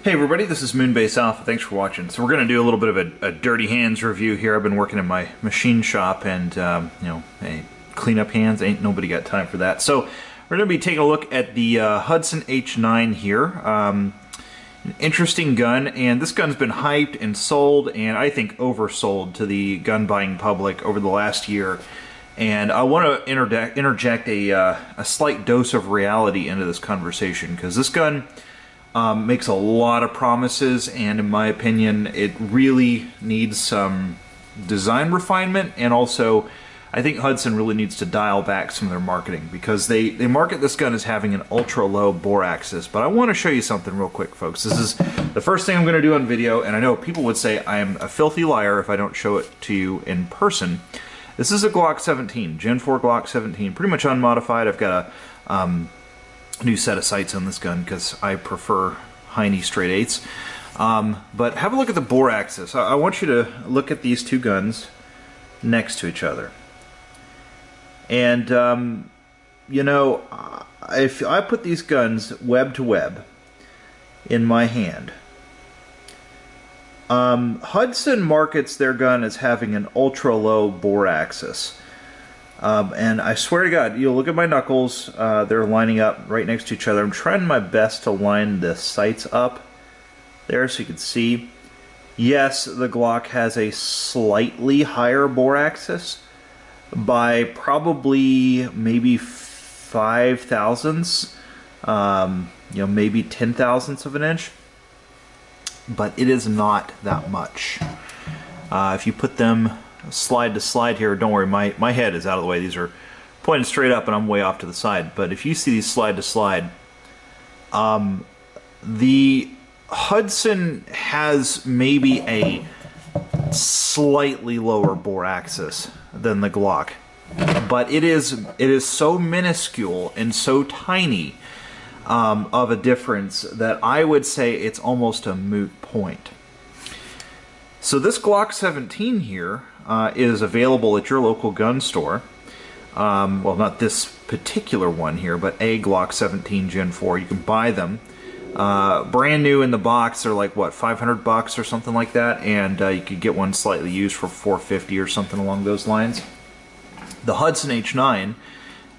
Hey everybody, this is Moonbase Alpha. Thanks for watching. So we're going to do a little bit of a dirty hands review here. I've been working in my machine shop and, hey, clean up hands, ain't nobody got time for that. So we're going to be taking a look at the Hudson H9 here. An interesting gun, and this gun's been hyped and sold, and I think oversold to the gun buying public over the last year. And I want to interject a slight dose of reality into this conversation, because this gun makes a lot of promises, and in my opinion it really needs some design refinement, and also I think Hudson really needs to dial back some of their marketing, because they market this gun as having an ultra low bore axis. But I want to show you something real quick, folks. This is the first thing I'm going to do on video, and I know people would say I am a filthy liar if I don't show it to you in person. This is a Glock 17, Gen 4 Glock 17, pretty much unmodified. I've got a new set of sights on this gun because I prefer H9's straight 8s. But have a look at the bore axis. I want you to look at these two guns next to each other. And, you know, if I put these guns web to web in my hand, Hudson markets their gun as having an ultra low bore axis. And I swear to God, you'll look at my knuckles, they're lining up right next to each other. I'm trying my best to line the sights up there so you can see. Yes, the Glock has a slightly higher bore axis by probably maybe 5 thousandths, maybe 10 thousandths of an inch, but it is not that much. If you put them slide to slide here, don't worry, my head is out of the way. These are pointed straight up and I'm way off to the side. But if you see these slide to slide, the Hudson has maybe a slightly lower bore axis than the Glock, but it is so minuscule and so tiny of a difference that I would say it's almost a moot point. So this Glock 17 here is available at your local gun store. Well, not this particular one here, but a Glock 17 Gen 4. You can buy them brand new in the box. They're like, what, 500 bucks or something like that, and you could get one slightly used for 450 or something along those lines. The Hudson H9,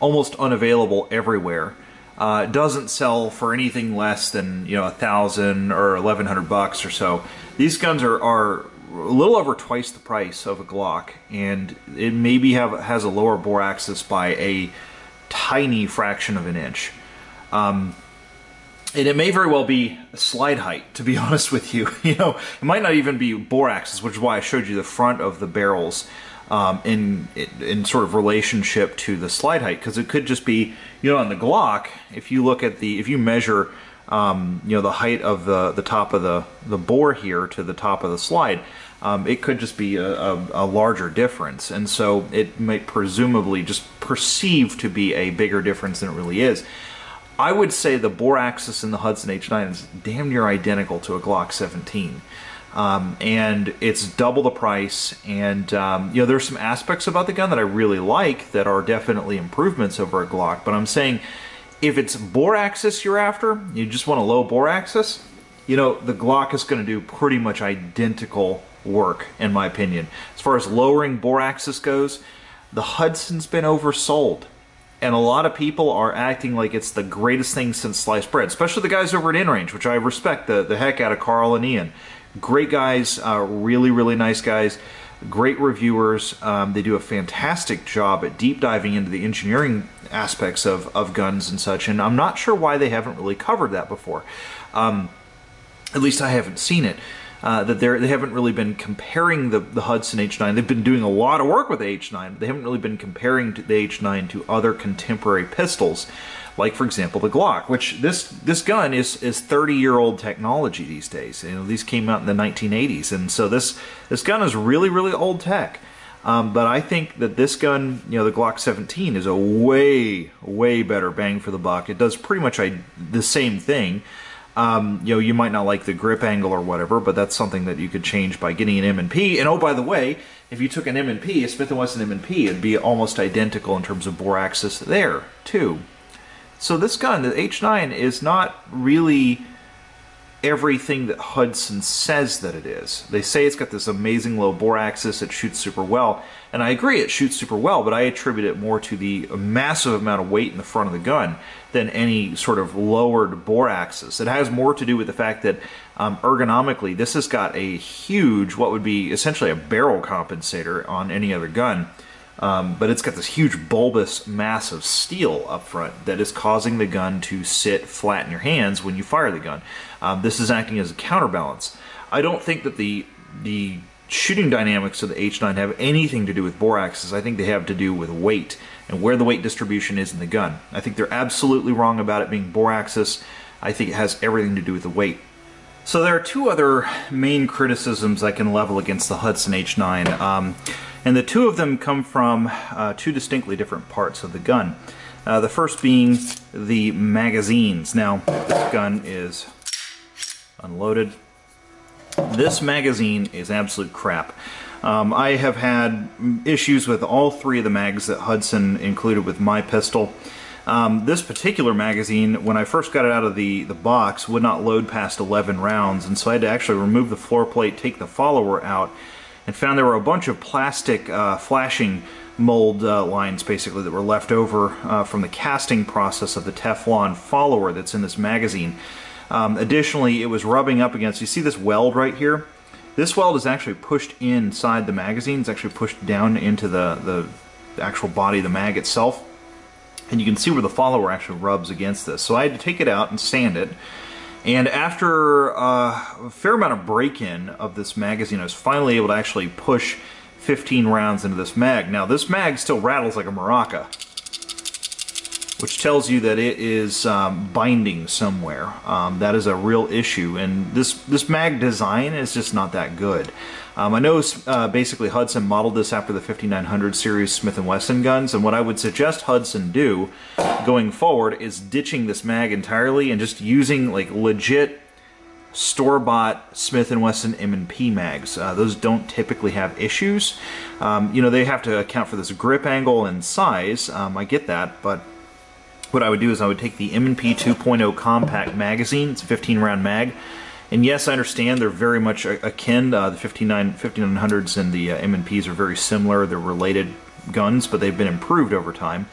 almost unavailable everywhere. Doesn't sell for anything less than 1,000 or 1,100 bucks or so. These guns are a little over twice the price of a Glock, and it maybe has a lower bore axis by a tiny fraction of an inch. And it may very well be slide height, to be honest with you. It might not even be bore axis, which is why I showed you the front of the barrels in sort of relationship to the slide height, because it could just be, on the Glock, if you look at if you measure the height of the top of the bore here to the top of the slide, it could just be a larger difference, and so it might presumably just perceive to be a bigger difference than it really is. I would say the bore axis in the Hudson H9 is damn near identical to a Glock 17. And it's double the price, and there's some aspects about the gun that I really like that are definitely improvements over a Glock, but I'm saying if it's bore axis you're after, you just want a low bore axis, the Glock is going to do pretty much identical work, in my opinion. As far as lowering bore axis goes, the Hudson's been oversold, and a lot of people are acting like it's the greatest thing since sliced bread, especially the guys over at InRange, which I respect the heck out of Carl and Ian. Great guys, really, really nice guys, great reviewers. They do a fantastic job at deep diving into the engineering aspects of guns and such, and I'm not sure why they haven't really covered that before. At least I haven't seen it. That they haven't really been comparing the Hudson H9. They've been doing a lot of work with the H9, but they haven't really been comparing the H9 to other contemporary pistols, like, for example, the Glock, which this gun is 30-year-old technology these days. These came out in the 1980s, and so this gun is really, really old tech. But I think that this gun, the Glock 17, is a way, way better bang for the buck. It does pretty much the same thing. You might not like the grip angle or whatever, but that's something that you could change by getting an M&P. And oh, by the way, if you took an M&P, a Smith & Wesson M&P, it'd be almost identical in terms of bore axis there, too. So this gun, the H9, is not really everything that Hudson says that it is. They say it's got this amazing low bore axis, it shoots super well, and I agree it shoots super well, but I attribute it more to the massive amount of weight in the front of the gun than any sort of lowered bore axis. It has more to do with the fact that ergonomically this has got a huge, what would be essentially a barrel compensator on any other gun. But it's got this huge bulbous mass of steel up front that is causing the gun to sit flat in your hands when you fire the gun. This is acting as a counterbalance. I don't think that the shooting dynamics of the H9 have anything to do with bore axis. I think they have to do with weight and where the weight distribution is in the gun. I think they're absolutely wrong about it being bore axis. I think it has everything to do with the weight. So there are two other main criticisms I can level against the Hudson H9. And the two of them come from two distinctly different parts of the gun. The first being the magazines. Now, this gun is unloaded. This magazine is absolute crap. I have had issues with all three of the mags that Hudson included with my pistol. This particular magazine, when I first got it out of the box, would not load past 11 rounds, and so I had to actually remove the floor plate, take the follower out, and found there were a bunch of plastic flashing mold lines basically that were left over from the casting process of the Teflon follower that's in this magazine. Additionally, it was rubbing up against, you see this weld right here? This weld is actually pushed inside the magazine. It's actually pushed down into the actual body of the mag itself. And you can see where the follower actually rubs against this. So I had to take it out and sand it. And after a fair amount of break-in of this magazine, I was finally able to actually push 15 rounds into this mag. Now, this mag still rattles like a maraca, which tells you that it is binding somewhere. That is a real issue, and this mag design is just not that good. I know basically Hudson modeled this after the 5900 series Smith & Wesson guns, and what I would suggest Hudson do going forward is ditching this mag entirely and just using like legit store-bought Smith & Wesson M&P mags. Those don't typically have issues. You know, they have to account for this grip angle and size. I get that, but what I would do is I would take the M&P 2.0 compact magazine. It's a 15-round mag. And yes, I understand they're very much akin. The 5900s and the M&Ps are very similar. They're related guns, but they've been improved over time.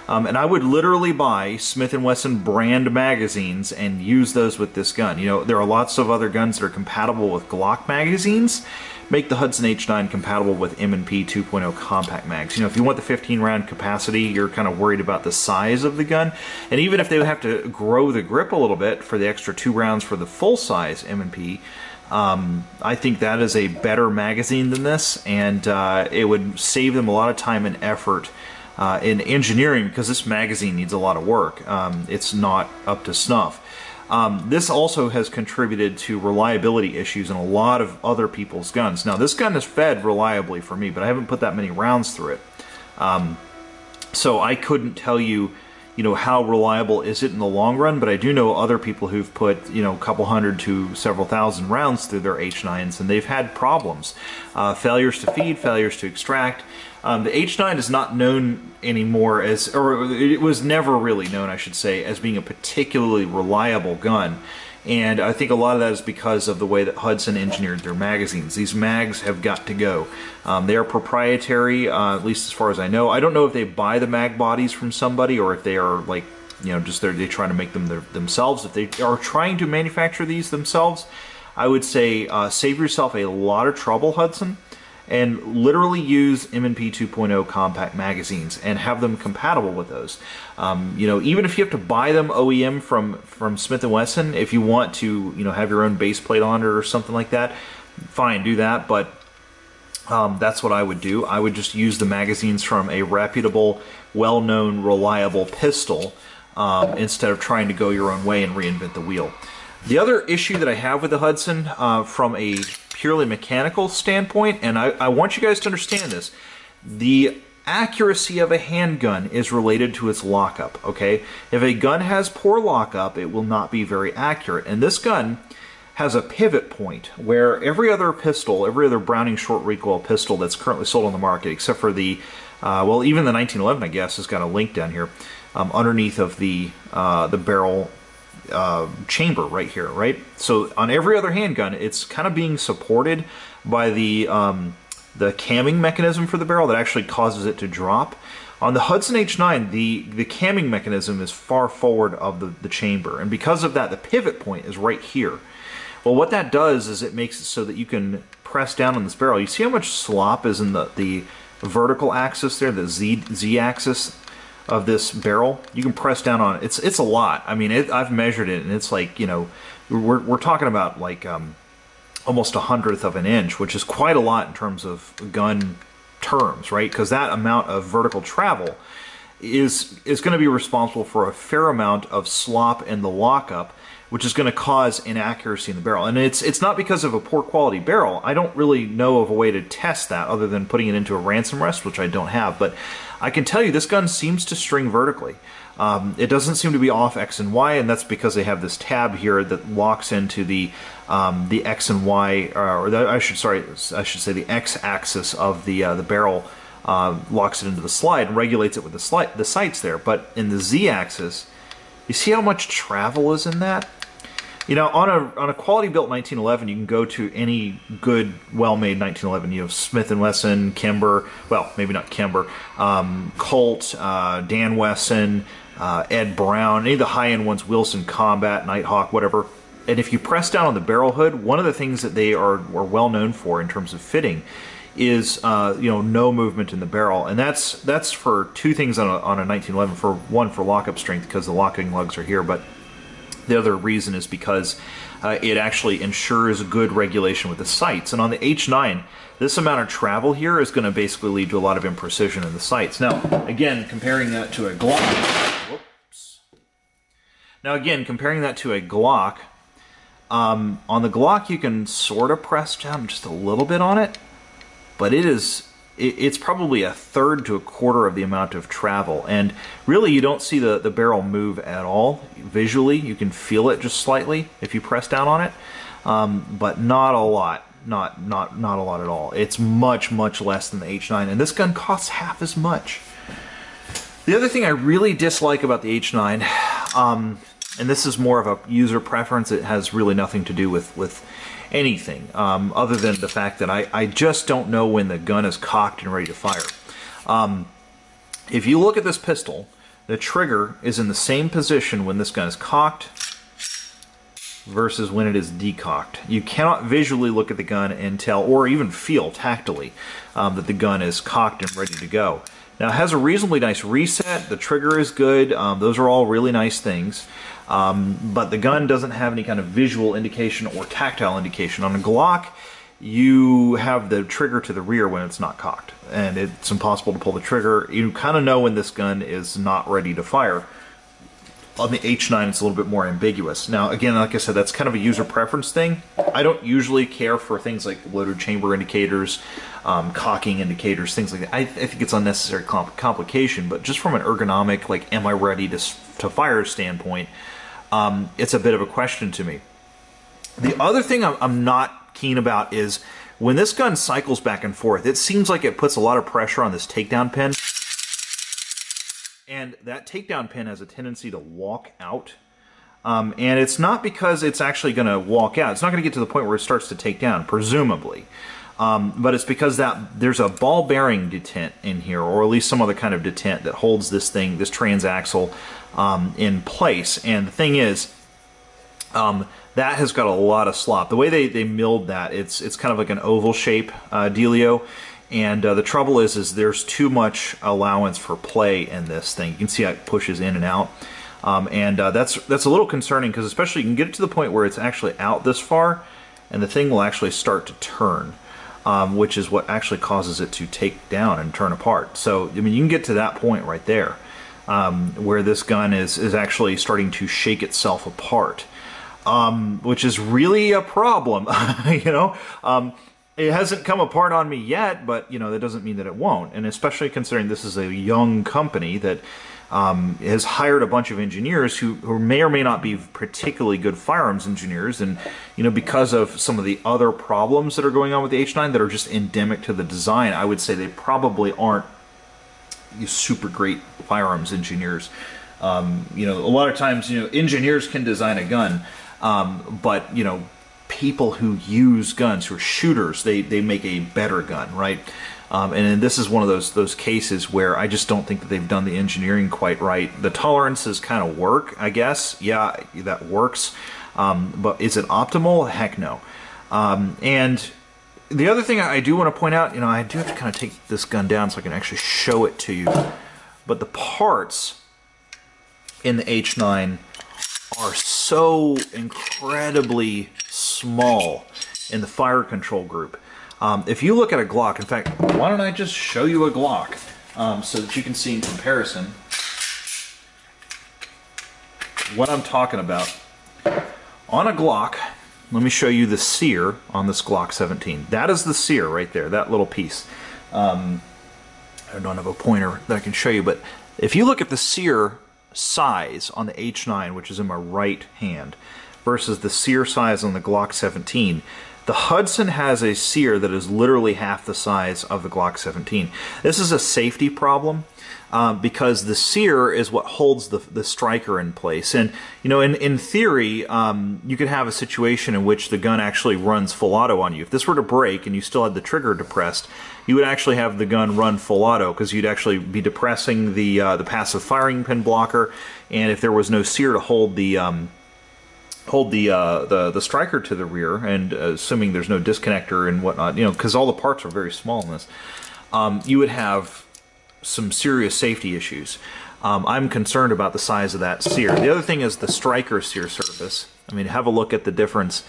And I would literally buy Smith & Wesson brand magazines and use those with this gun. You know, there are lots of other guns that are compatible with Glock magazines. Make the Hudson H9 compatible with M&P 2.0 compact mags. You know, if you want the 15-round capacity, you're kind of worried about the size of the gun. And even if they have to grow the grip a little bit for the extra 2 rounds for the full-size M&P, I think that is a better magazine than this, and it would save them a lot of time and effort in engineering, because this magazine needs a lot of work. It's not up to snuff. This also has contributed to reliability issues in a lot of other people's guns. Now, this gun is fed reliably for me, but I haven't put that many rounds through it. So I couldn't tell you, you know, how reliable is it in the long run, but I do know other people who've put, you know, a couple hundred to several thousand rounds through their H9s, and they've had problems. Failures to feed, failures to extract. The H9 is not known anymore as, or it was never really known, I should say, as being a particularly reliable gun. And I think a lot of that is because of the way that Hudson engineered their magazines. These mags have got to go. They are proprietary, at least as far as I know. I don't know if they buy the mag bodies from somebody or if they are like, you know, just they try to make them themselves. If they are trying to manufacture these themselves, I would say save yourself a lot of trouble, Hudson, and literally use M&P 2.0 compact magazines and have them compatible with those. You know, even if you have to buy them OEM from Smith & Wesson, if you want to, you know, have your own base plate on it or something like that, fine, do that, but that's what I would do. I would just use the magazines from a reputable, well-known, reliable pistol instead of trying to go your own way and reinvent the wheel. The other issue that I have with the Hudson from a purely mechanical standpoint, and I want you guys to understand this, the accuracy of a handgun is related to its lockup, okay? If a gun has poor lockup, it will not be very accurate. And this gun has a pivot point where every other pistol, every other Browning short recoil pistol that's currently sold on the market, except for the, well, even the 1911, I guess, has got a link down here underneath of the barrel chamber right here, right? So on every other handgun, it's kind of being supported by the camming mechanism for the barrel that actually causes it to drop. On the Hudson H9, the camming mechanism is far forward of the chamber, and because of that, the pivot point is right here. Well, what that does is it makes it so that you can press down on this barrel. You see how much slop is in the vertical axis there, the Z axis of this barrel? You can press down on it. It's a lot. I mean, I've measured it, and it's like, you know, we're talking about like almost 1/100th of an inch, which is quite a lot in terms of gun terms, right? Because that amount of vertical travel is going to be responsible for a fair amount of slop in the lockup, which is going to cause inaccuracy in the barrel. And it's not because of a poor quality barrel. I don't really know of a way to test that other than putting it into a ransom rest, which I don't have. But I can tell you this gun seems to string vertically. It doesn't seem to be off X and Y, and that's because they have this tab here that locks into the X and Y, I should say the X axis of the barrel, locks it into the slide and regulates it with the sights there. But in the Z axis, you see how much travel is in that? You know, on a quality built 1911, you can go to any good, well-made 1911. You have Smith & Wesson, Kimber, well, maybe not Kimber, Colt, Dan Wesson, Ed Brown, any of the high-end ones, Wilson Combat, Nighthawk, whatever. And if you press down on the barrel hood, one of the things that they are well known for in terms of fitting is you know, no movement in the barrel, and that's for two things on a 1911. For one, for lockup strength, because the locking lugs are here, but the other reason is because it actually ensures good regulation with the sights. And on the H9, this amount of travel here is going to basically lead to a lot of imprecision in the sights. Now, again, comparing that to a Glock. Whoops. Now, again, comparing that to a Glock. On the Glock, you can sort of press down just a little bit on it, but it's probably 1/3 to 1/4 of the amount of travel, and really you don't see the barrel move at all visually. You can feel it just slightly if you press down on it, but not a lot. Not a lot at all. It's much less than the H9, and this gun costs half as much. The other thing I really dislike about the H9, and this is more of a user preference, it has really nothing to do with anything other than the fact that I just don't know when the gun is cocked and ready to fire. If you look at this pistol, the trigger is in the same position when this gun is cocked versus when it is decocked. You cannot visually look at the gun and tell, or even feel tactily, that the gun is cocked and ready to go. Now, it has a reasonably nice reset. The trigger is good. Those are all really nice things. But the gun doesn't have any kind of visual indication or tactile indication. On a Glock, you have the trigger to the rear when it's not cocked, and it's impossible to pull the trigger. You kind of know when this gun is not ready to fire. On the H9, it's a little bit more ambiguous. Now, again, like I said, that's kind of a user preference thing. I don't usually care for things like loaded chamber indicators, cocking indicators, things like that. I think it's unnecessary complication, but just from an ergonomic, like, am I ready to fire standpoint, it's a bit of a question to me. The other thing I'm not keen about is when this gun cycles back and forth, it seems like it puts a lot of pressure on this takedown pin. And that takedown pin has a tendency to walk out. And it's not because it's actually going to walk out. It's not going to get to the point where it starts to take down, presumably. But it's because there's a ball bearing detent in here, or at least some other kind of detent that holds this thing, this transaxle, in place. And the thing is, that has got a lot of slop. The way they milled that, it's kind of like an oval shape dealio. And the trouble is there's too much allowance for play in this thing. You can see how it pushes in and out. That's a little concerning, because especially you can get it to the point where it's actually out this far, and the thing will actually start to turn, which is what actually causes it to take down and turn apart. So, I mean, you can get to that point right there, where this gun is actually starting to shake itself apart, which is really a problem, you know? It hasn't come apart on me yet, but, you know, that doesn't mean that it won't. And especially considering this is a young company that has hired a bunch of engineers who may or may not be particularly good firearms engineers. And, you know, because of some of the other problems that are going on with the H9 that are just endemic to the design, I would say they probably aren't super great firearms engineers. You know, a lot of times, you know, engineers can design a gun, but, you know, people who use guns, who are shooters, they make a better gun, right? And this is one of those cases where I just don't think that they've done the engineering quite right. The tolerances kind of work, I guess. Yeah, that works. But is it optimal? Heck no. And the other thing I do want to point out, you know, I do have to kind of take this gun down so I can actually show it to you. But the parts in the H9 are so incredibly small in the fire control group. If you look at a Glock, in fact, why don't I just show you a Glock so that you can see in comparison what I'm talking about. On a Glock, let me show you the sear on this Glock 17. That is the sear right there, that little piece. I don't have a pointer that I can show you, but if you look at the sear size on the H9, which is in my right hand, versus the sear size on the Glock 17, the Hudson has a sear that is literally half the size of the Glock 17. This is a safety problem because the sear is what holds the striker in place. And, you know, in theory, you could have a situation in which the gun actually runs full auto on you. If this were to break and you still had the trigger depressed, you would actually have the gun run full auto because you'd actually be depressing the passive firing pin blocker, and if there was no sear to hold the striker to the rear, and assuming there's no disconnector and whatnot, you know, because all the parts are very small in this, you would have some serious safety issues. I'm concerned about the size of that sear. The other thing is the striker sear surface. I mean, have a look at the difference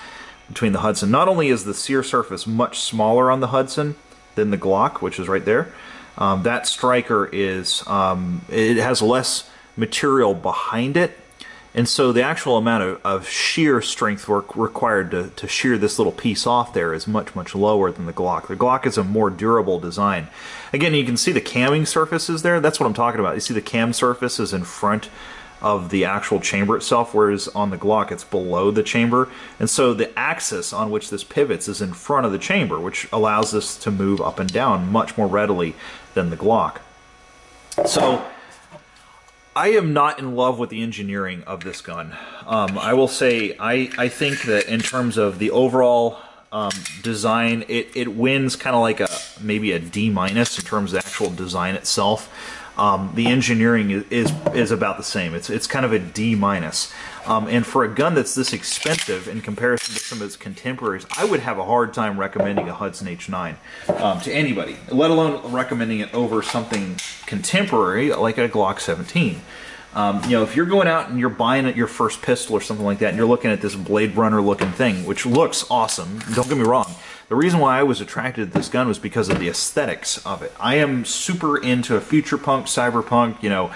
between the Hudson. Not only is the sear surface much smaller on the Hudson than the Glock, which is right there, that striker is, it has less material behind it, and so the actual amount of shear strength work required to shear this little piece off there is much, much lower than the Glock. The Glock is a more durable design. Again, you can see the camming surfaces there. That's what I'm talking about. You see the cam surface is in front of the actual chamber itself, whereas on the Glock it's below the chamber. And so the axis on which this pivots is in front of the chamber, which allows this to move up and down much more readily than the Glock. So I am not in love with the engineering of this gun. I will say I think that in terms of the overall design, it wins kind of like maybe a D- in terms of the actual design itself. The engineering is about the same. It's kind of a D-. And for a gun that's this expensive in comparison to some of its contemporaries, I would have a hard time recommending a Hudson H9 to anybody, let alone recommending it over something contemporary like a Glock 17. You know, if you're going out and you're buying your first pistol or something like that, and you're looking at this Blade Runner looking thing, which looks awesome, don't get me wrong. The reason why I was attracted to this gun was because of the aesthetics of it. I am super into a future punk, cyberpunk, you know,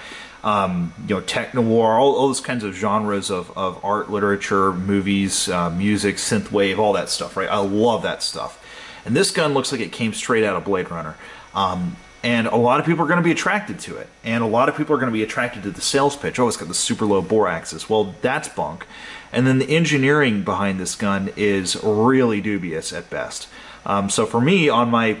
techno-war, all those kinds of genres of art, literature, movies, music, synthwave, all that stuff, right? I love that stuff. And this gun looks like it came straight out of Blade Runner. And a lot of people are going to be attracted to it. And a lot of people are going to be attracted to the sales pitch. Oh, it's got the super low bore axis. Well, that's bunk. And then the engineering behind this gun is really dubious at best. So for me, on my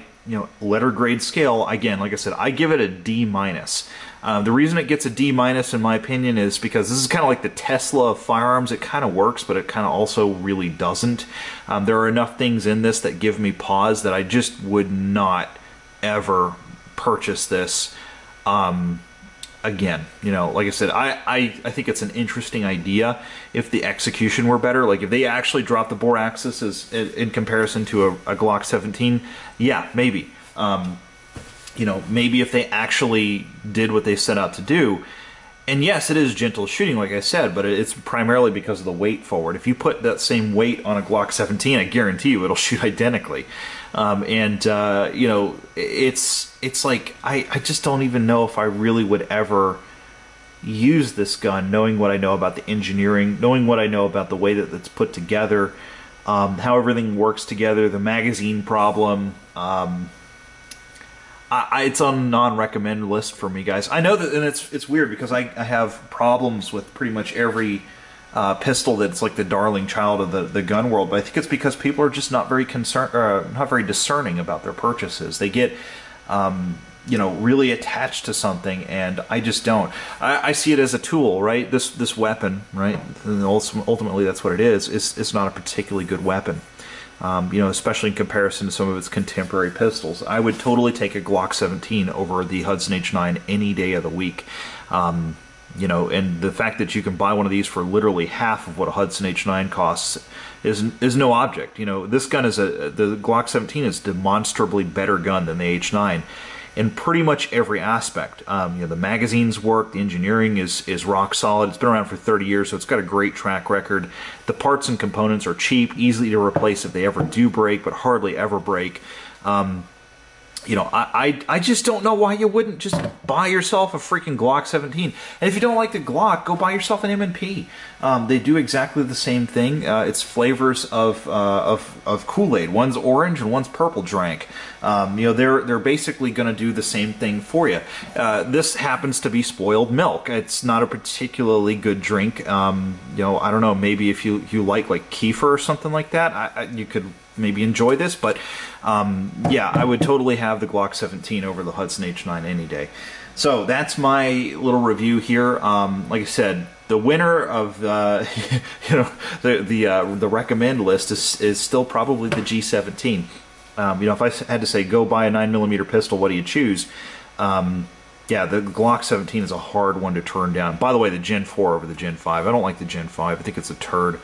letter grade scale, again, like I said, I give it a D-. The reason it gets a D- in my opinion is because this is kind of like the Tesla of firearms. It kind of works, but it kind of also really doesn't. There are enough things in this that give me pause that I just would not ever purchase this again. You know, like I said, I think it's an interesting idea if the execution were better. Like if they actually dropped the bore axis in comparison to a Glock 17, yeah, maybe. You know, maybe if they actually did what they set out to do. And yes, it is gentle shooting, like I said, but it's primarily because of the weight forward. If you put that same weight on a Glock 17, I guarantee you it'll shoot identically. You know, it's like, I just don't even know if I really would ever use this gun, knowing what I know about the engineering, knowing what I know about the way that it's put together, how everything works together, the magazine problem. It's on a non-recommend list for me, guys. I know that, and it's weird because I have problems with pretty much every pistol that's like the darling child of the gun world, but I think it's because people are just not very concerned, not very discerning about their purchases. They get you know, really attached to something, and I just don't. I see it as a tool, right? This weapon, right? And ultimately, that's what it is. It's not a particularly good weapon. You know, especially in comparison to some of its contemporary pistols. I would totally take a Glock 17 over the Hudson H9 any day of the week. You know, and the fact that you can buy one of these for literally half of what a Hudson H9 costs is no object. You know, this gun is the Glock 17 is a demonstrably better gun than the H9 in pretty much every aspect. You know, the magazines work, the engineering is rock solid. It's been around for 30 years, so it's got a great track record. The parts and components are cheap, easy to replace if they ever do break, but hardly ever break. You know, I just don't know why you wouldn't just buy yourself a freaking Glock 17. And if you don't like the Glock, go buy yourself an M&P. They do exactly the same thing. It's flavors of Kool-Aid. One's orange and one's purple drank. You know, they're basically going to do the same thing for you. This happens to be spoiled milk. It's not a particularly good drink. You know, I don't know. Maybe if you like kefir or something like that, you could maybe enjoy this, but yeah, I would totally have the Glock 17 over the Hudson H9 any day. So that's my little review here. Like I said, the winner of you know, the recommend list is still probably the G17. You know, if I had to say go buy a 9mm pistol, what do you choose? Yeah, the Glock 17 is a hard one to turn down. By the way, the Gen 4 over the Gen 5. I don't like the Gen 5. I think it's a turd.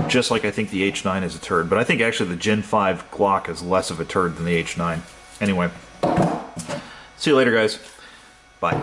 Just like I think the H9 is a turd. But I think actually the Gen 5 Glock is less of a turd than the H9. Anyway, see you later, guys. Bye.